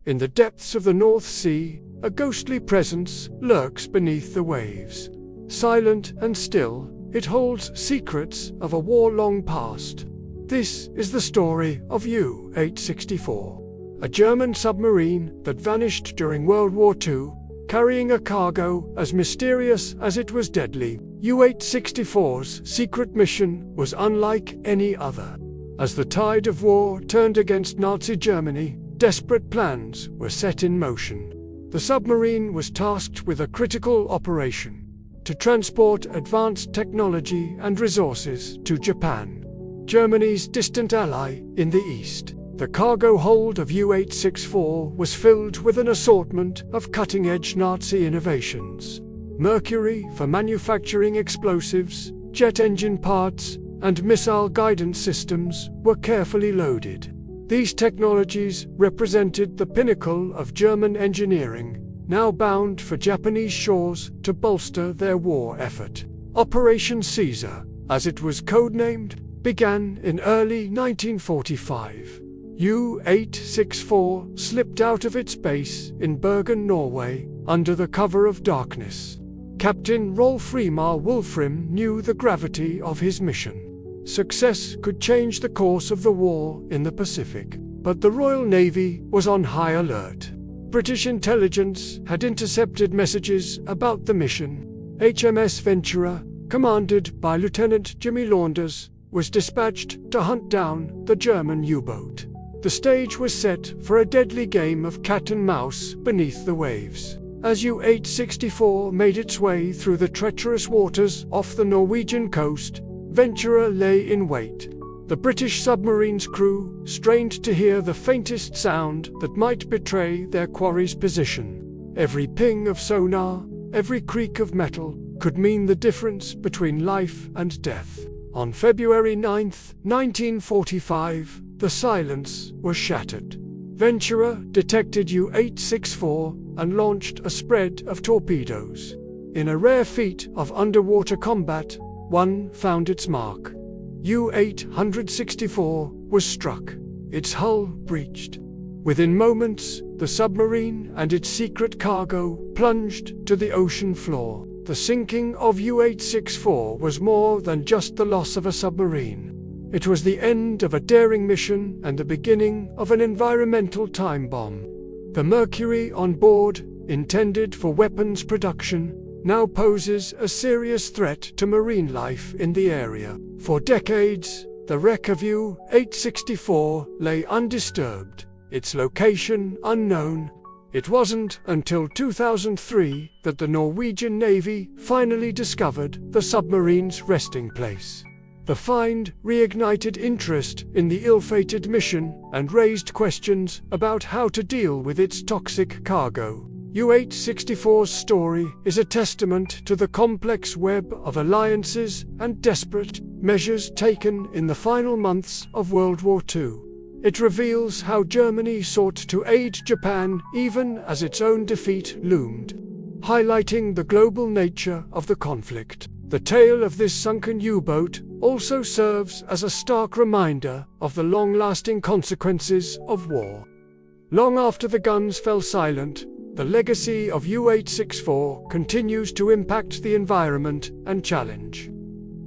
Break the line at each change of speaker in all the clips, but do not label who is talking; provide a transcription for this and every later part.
In the depths of the North Sea, a ghostly presence lurks beneath the waves. Silent and still, it holds secrets of a war-long past. This is the story of U-864, a German submarine that vanished during World War II, carrying a cargo as mysterious as it was deadly. U-864's secret mission was unlike any other. As the tide of war turned against Nazi Germany, desperate plans were set in motion. The submarine was tasked with a critical operation: to transport advanced technology and resources to Japan, Germany's distant ally in the east. The cargo hold of U-864 was filled with an assortment of cutting-edge Nazi innovations. Mercury for manufacturing explosives, jet engine parts, and missile guidance systems were carefully loaded. These technologies represented the pinnacle of German engineering, now bound for Japanese shores to bolster their war effort. Operation Caesar, as it was codenamed, began in early 1945. U-864 slipped out of its base in Bergen, Norway, under the cover of darkness. Captain Rolf-Reimar Wolfram knew the gravity of his mission. Success could change the course of the war in the Pacific, but the Royal Navy was on high alert. British intelligence had intercepted messages about the mission. HMS Ventura, commanded by Lieutenant Jimmy Launders, was dispatched to hunt down the German U-boat. The stage was set for a deadly game of cat and mouse beneath the waves. As U-864 made its way through the treacherous waters off the Norwegian coast, Ventura lay in wait. The British submarine's crew strained to hear the faintest sound that might betray their quarry's position. Every ping of sonar, every creak of metal, could mean the difference between life and death. On February 9, 1945, the silence was shattered. Ventura detected U-864 and launched a spread of torpedoes. In a rare feat of underwater combat, one found its mark. U-864 was struck, its hull breached. Within moments, the submarine and its secret cargo plunged to the ocean floor. The sinking of U-864 was more than just the loss of a submarine. It was the end of a daring mission and the beginning of an environmental time bomb. The mercury on board, intended for weapons production, now poses a serious threat to marine life in the area. For decades, the wreck of U-864 lay undisturbed, its location unknown. It wasn't until 2003 that the Norwegian Navy finally discovered the submarine's resting place. The find reignited interest in the ill-fated mission and raised questions about how to deal with its toxic cargo. U-864's story is a testament to the complex web of alliances and desperate measures taken in the final months of World War II. It reveals how Germany sought to aid Japan even as its own defeat loomed, highlighting the global nature of the conflict. The tale of this sunken U-boat also serves as a stark reminder of the long-lasting consequences of war. Long after the guns fell silent, the legacy of U-864 continues to impact the environment and challenge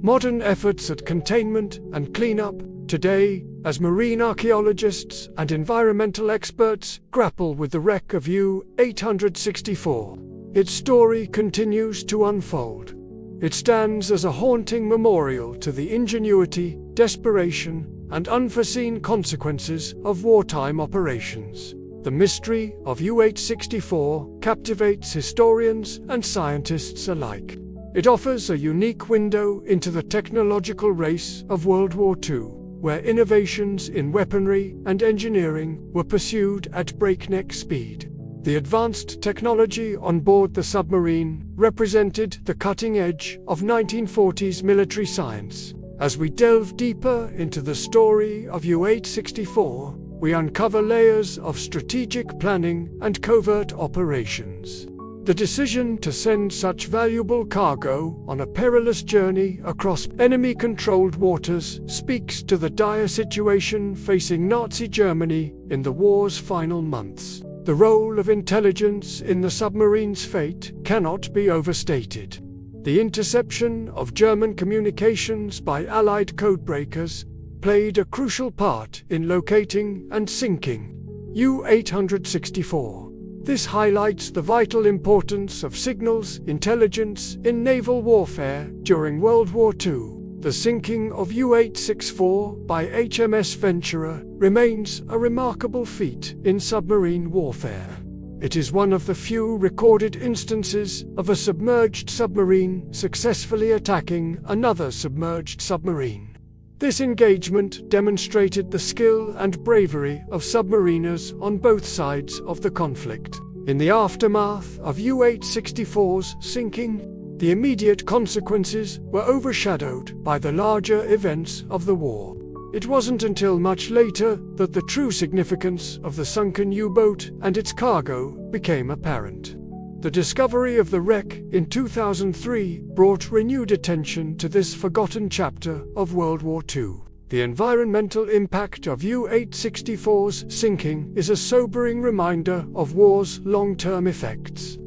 modern efforts at containment and cleanup. Today, as marine archaeologists and environmental experts grapple with the wreck of U-864, its story continues to unfold. It stands as a haunting memorial to the ingenuity, desperation, and unforeseen consequences of wartime operations. The mystery of U-864 captivates historians and scientists alike. It offers a unique window into the technological race of World War II, where innovations in weaponry and engineering were pursued at breakneck speed. The advanced technology on board the submarine represented the cutting edge of 1940s military science. As we delve deeper into the story of U-864, we uncover layers of strategic planning and covert operations. The decision to send such valuable cargo on a perilous journey across enemy-controlled waters speaks to the dire situation facing Nazi Germany in the war's final months. The role of intelligence in the submarine's fate cannot be overstated. The interception of German communications by Allied codebreakers played a crucial part in locating and sinking U-864. This highlights the vital importance of signals intelligence in naval warfare during World War II. The sinking of U-864 by HMS Venturer remains a remarkable feat in submarine warfare. It is one of the few recorded instances of a submerged submarine successfully attacking another submerged submarine. This engagement demonstrated the skill and bravery of submariners on both sides of the conflict. In the aftermath of U-864's sinking, the immediate consequences were overshadowed by the larger events of the war. It wasn't until much later that the true significance of the sunken U-boat and its cargo became apparent. The discovery of the wreck in 2003 brought renewed attention to this forgotten chapter of World War II. The environmental impact of U-864's sinking is a sobering reminder of war's long-term effects.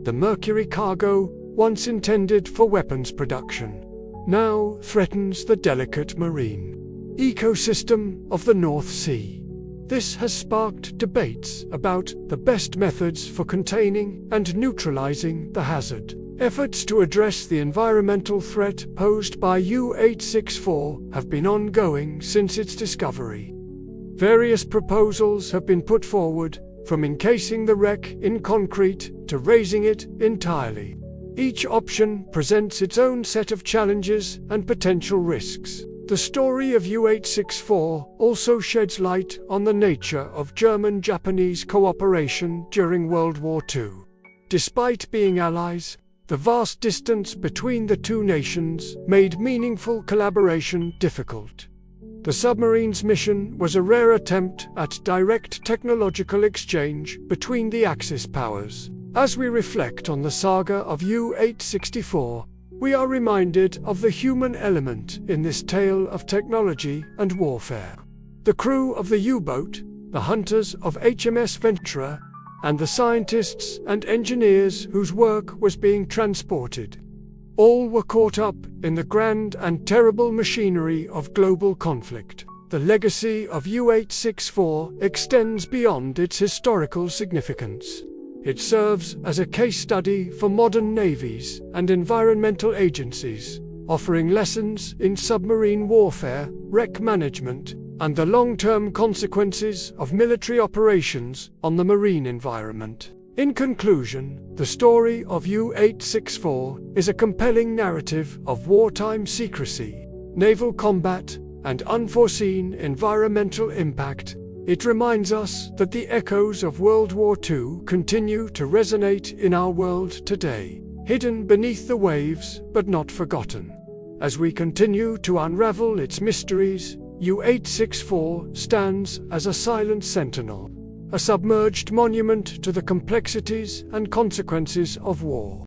The mercury cargo, once intended for weapons production, now threatens the delicate marine ecosystem of the North Sea. This has sparked debates about the best methods for containing and neutralizing the hazard. Efforts to address the environmental threat posed by U-864 have been ongoing since its discovery. Various proposals have been put forward, from encasing the wreck in concrete to raising it entirely. Each option presents its own set of challenges and potential risks. The story of U-864 also sheds light on the nature of German-Japanese cooperation during World War II. Despite being allies, the vast distance between the two nations made meaningful collaboration difficult. The submarine's mission was a rare attempt at direct technological exchange between the Axis powers. As we reflect on the saga of U-864, we are reminded of the human element in this tale of technology and warfare. The crew of the U-boat, the hunters of HMS Venturer, and the scientists and engineers whose work was being transported, all were caught up in the grand and terrible machinery of global conflict. The legacy of U-864 extends beyond its historical significance. It serves as a case study for modern navies and environmental agencies, offering lessons in submarine warfare, wreck management, and the long-term consequences of military operations on the marine environment. In conclusion, the story of U-864 is a compelling narrative of wartime secrecy, naval combat, and unforeseen environmental impact. It reminds us that the echoes of World War II continue to resonate in our world today, hidden beneath the waves but not forgotten. As we continue to unravel its mysteries, U-864 stands as a silent sentinel, a submerged monument to the complexities and consequences of war.